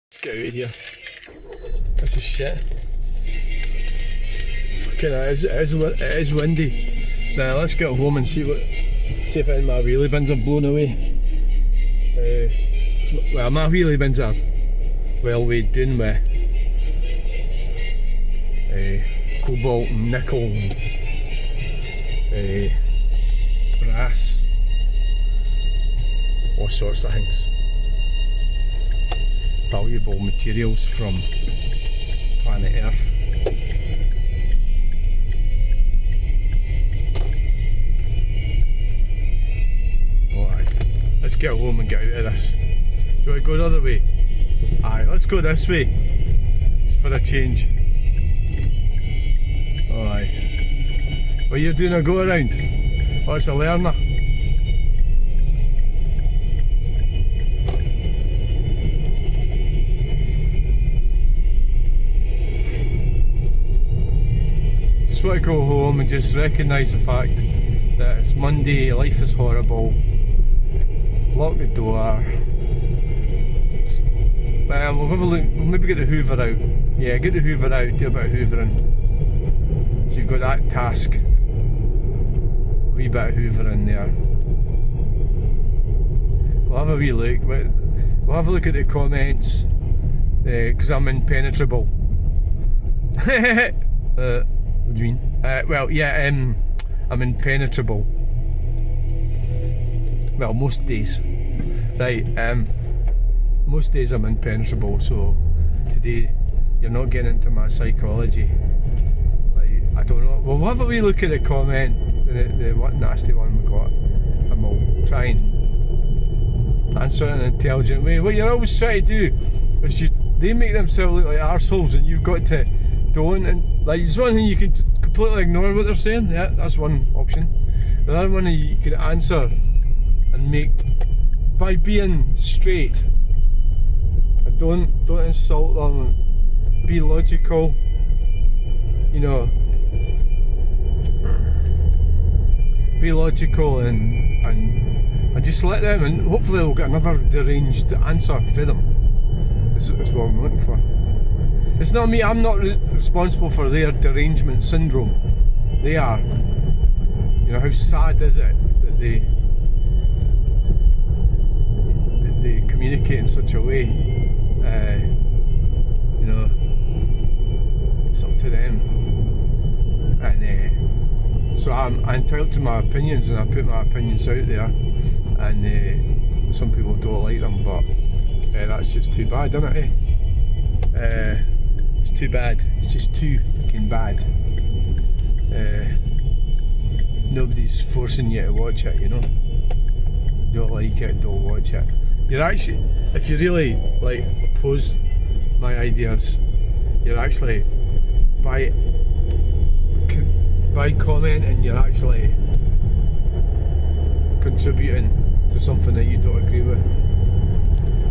Let's get out of here. This is shit. Fucking it is windy. Now let's get home and see if any of my wheelie bins are blown away. Well, my wheelie bins are well weighed down with cobalt and nickel and brass, all sorts of things. Valuable materials from planet Earth. Alright, let's get home and get out of this. Do you want to go the other way? Aye, let's go this way. Just for a change. Alright. What you're doing a go around? Oh, it's a learner. Just want to go home and just recognise the fact that it's Monday, life is horrible. Lock the door. We'll have a look, we'll maybe get the hoover out. Yeah, get the hoover out, do a bit of hoovering. So you've got that task. A wee bit of hoovering there. We'll have a wee look. We'll have a look at the comments. Because I'm impenetrable. What do you mean? Well, yeah, I'm impenetrable. Well, most days. Right, most days I'm impenetrable, so today you're not getting into my psychology. Like, I don't know. We'll have a wee look at the comment, the nasty one we got, and we'll try and answer it in an intelligent way. What you're always trying to do is they make themselves look like arseholes, and you've got to don't. And like, it's one thing you can completely ignore what they're saying. Yeah, that's one option. The other one you can answer and make by being straight. And don't insult them. Be logical. You know. Be logical and just let them, and hopefully they'll get another deranged answer for them. Is what I'm looking for. It's not me, I'm not responsible for their derangement syndrome. They are. You know, how sad is it that they communicate in such a way? You know, it's up to them. And so I'm entitled to my opinions, and I put my opinions out there. And some people don't like them, but that's just too bad, isn't it? It's too bad. It's just too fucking bad. Nobody's forcing you to watch it, you know. Don't like it, don't watch it. You're actually, if you really like oppose my ideas, you're actually by commenting, you're actually contributing to something that you don't agree with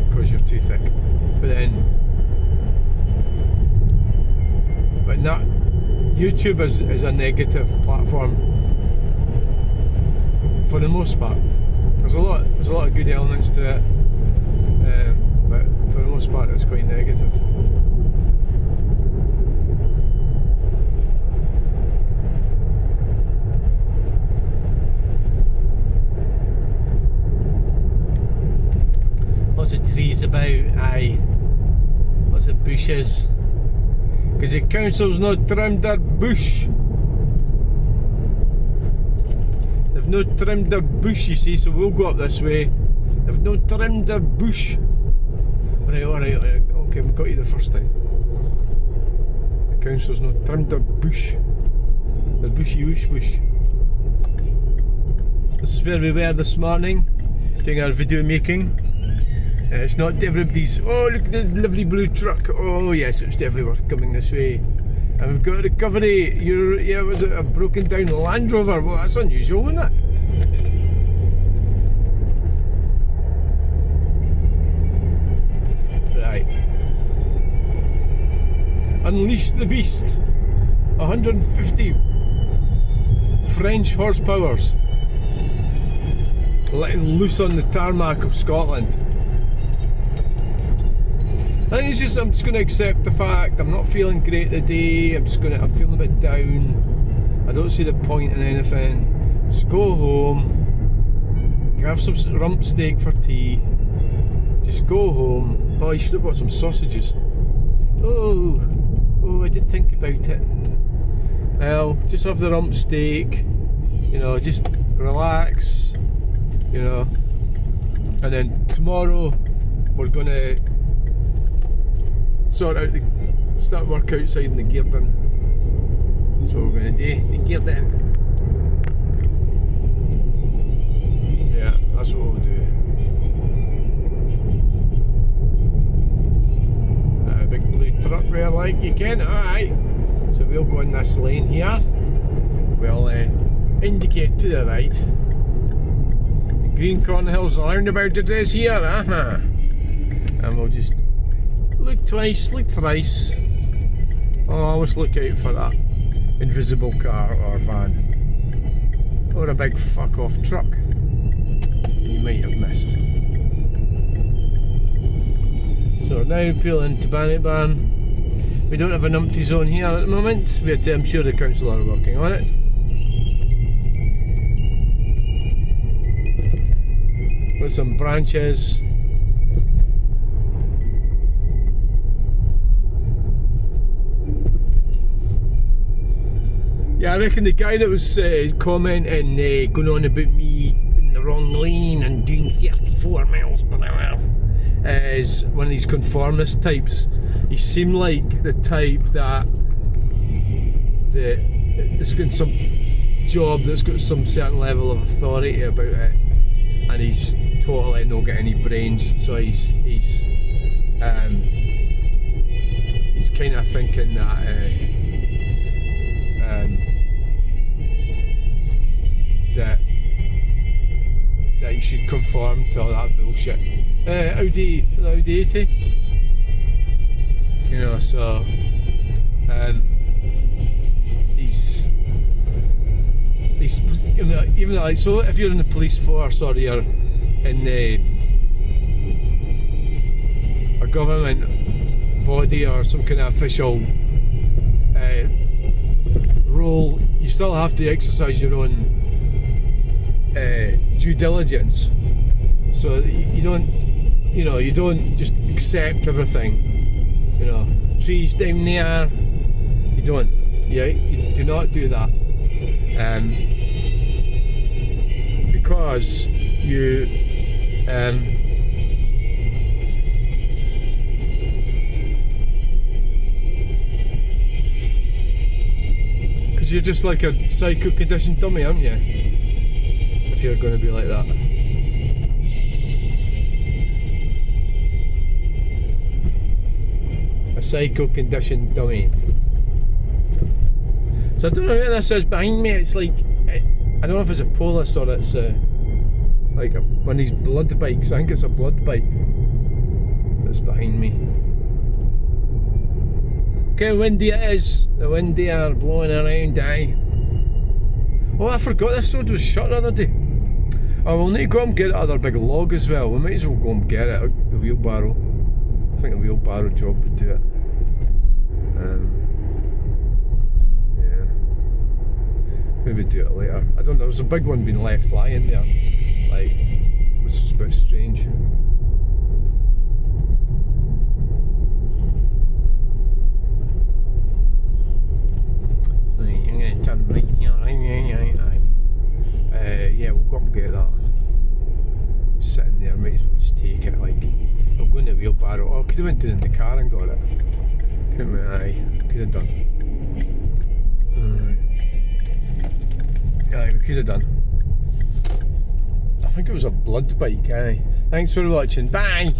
because you're too thick. But not YouTube is a negative platform for the most part. There's a lot of good elements to it, but for the most part it's quite negative. Lots of trees about, aye. Lots of bushes. Because the council's not trimmed their bush. They've not trimmed their bush, you see, so we'll go up this way. They've not trimmed their bush. Alright, okay, we've got you the first time. The council's not trimmed their bush. Their bushy bush. This is where we were this morning, doing our video making. It's not everybody's, oh look at the lovely blue truck, oh yes, it's definitely worth coming this way. And we've got a recovery, was it a broken down Land Rover? Well, that's unusual, isn't it? Right. Unleash the beast. 150 French horsepowers. Letting loose on the tarmac of Scotland. I think it's just I'm just going to accept the fact I'm not feeling great today. I'm feeling a bit down. I don't see the point in anything. Just go home, have some rump steak for tea. Just go home. Oh, you should have bought some sausages. Oh, I did think about it. Well, just have the rump steak. You know, just relax. You know, and then tomorrow we're gonna start work outside in the garden. That's what we're gonna do. The garden. Yeah, that's what we'll do. A big blue truck there, like you can. Alright. So we'll go in this lane here. We'll indicate to the right. The Green Cornhill's roundabout it is here, and we'll just look twice, look thrice. Always look out for that invisible car or van. Or a big fuck off truck that you might have missed. So we're now pulling to Bannockburn. We don't have an empty zone here at the moment, but I'm sure the council are working on it. Got some branches. Yeah, I reckon the guy that was commenting, going on about me in the wrong lane and doing 34 miles per hour, is one of these conformist types. He seemed like the type that has got some job that's got some certain level of authority about it, and he's totally not got any brains. So he's kind of thinking that that you should conform to all that bullshit. Audi 80, you know. So he's even like, so if you're in the police force or you're in a government body or some kind of official role, you still have to exercise your own due diligence. So you don't just accept everything. You know, trees down there, you don't. You do not do that. Because you because you're just like a psycho conditioned dummy, aren't you? If you're going to be like that. A psycho conditioned dummy. So I don't know what this is behind me. It's like, I don't know if it's a Polis or it's like one of these blood bikes. I think it's a blood bike that's behind me. Look how windy it is. The wind are blowing around, Oh, I forgot this road was shut the other day. Oh, we'll need to go and get that other big log as well. We might as well go and get it, the wheelbarrow. I think the wheelbarrow job would do it. Yeah. Maybe do it later. I don't know, there's a big one being left lying there. Like, which is a bit strange. Right, I'm going to turn right here. Yeah, we'll go up and get that. Sitting there, might as well just take it. Like, I'm going to the wheelbarrow. Oh, I could have went in the car and got it. Couldn't we? Aye, could have done. Aye, we could have done. I think it was a blood bike, aye. Thanks for watching. Bye!